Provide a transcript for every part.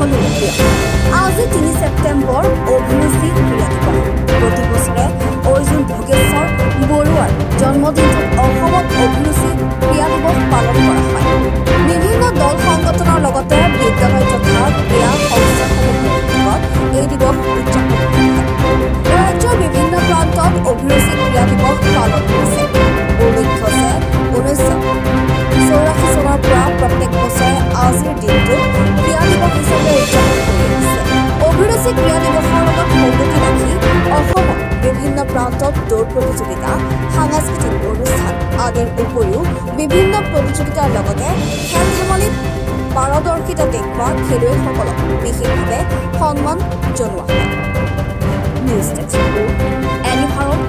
সকলোৰে প্ৰিয়। আজি 3 ছেপ্টেম্বৰ অভিৰুচি ক্ৰীড়া দিৱস। প্ৰতি বছৰে অৰ্জুন ভোগেশ্বৰ বৰুৱাৰ জন্মদিনটোত অসমত অভিৰুচি ক্ৰীড়া দিৱস পালন কৰা হয়। বিভিন্ন দল সংগঠনৰ লগতে বিদ্যালয় তথা ক্ৰীড়া সংস্থাসমূহৰ উদ্যোগত এই দিৱস উদযাপন কৰা হয়। ৰাজ্যৰ বিভিন্ন প্ৰান্তত অভিৰুচি ক্ৰীড়া দিৱস পালন কৰিছে। উল্লেখ্য যে 1984 চনৰ পৰা প্ৰত্যেক বছৰে আজিৰ দিনটোত ক্ৰীড়া দিৱস হিচাপে উদযাপন কৰি আহিছে। অভিৰুচি ক্ৰীড়া দিৱসৰ লগত সংগতি ৰাখি অসমত বিভিন্ন প্ৰান্তত দৌৰ প্ৰতিযোগিতা, সাংস্কৃতিক অনুষ্ঠান আদিৰ উপৰিও বিভিন্ন প্ৰতিযোগিতাৰ লগতে খেল ধেমালিত পাৰদৰ্শিতা দেখুওৱা খেলুৱৈসকলক বিশেষভাৱে সন্মান জনোৱা হয়। News desk any Bharat.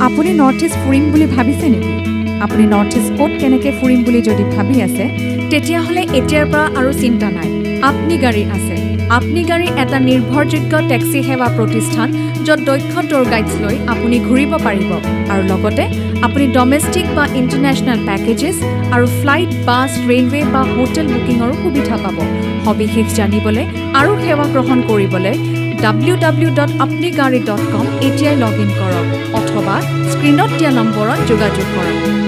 আপুনি নৰ্থ ইষ্ট ফুৰিম বুলি ভাবিছে নেকি? আপুনি নৰ্থ ইষ্ট ক'ত কেনেকৈ ফুৰিম বুলি যদি ভাবি আছে, তেতিয়াহ'লে এতিয়াৰ পৰা আৰু চিন্তা নাই। আপনি গাড়ী আছে। আপনি গাড়ী এটা নিৰ্ভৰযোগ্য টেক্সি সেৱা প্ৰতিষ্ঠান, য'ত দক্ষ টুৰ গাইডছ লৈ আপুনি ঘূৰিব পাৰিব আৰু লগতে আপুনি ডমেষ্টিক বা ইণ্টাৰনেশ্যনেল পেকেজেছ আৰু ফ্লাইট, বাছ, ৰেলৱে বা হোটেল বুকিঙৰো সুবিধা পাব। সবিশেষ জানিবলৈ আৰু সেৱা গ্ৰহণ কৰিবলৈ www.apnigari.com এতিয়াই লগ ইন কৰক অথবা স্ক্ৰীণত দিয়া নম্বৰত যোগাযোগ কৰক।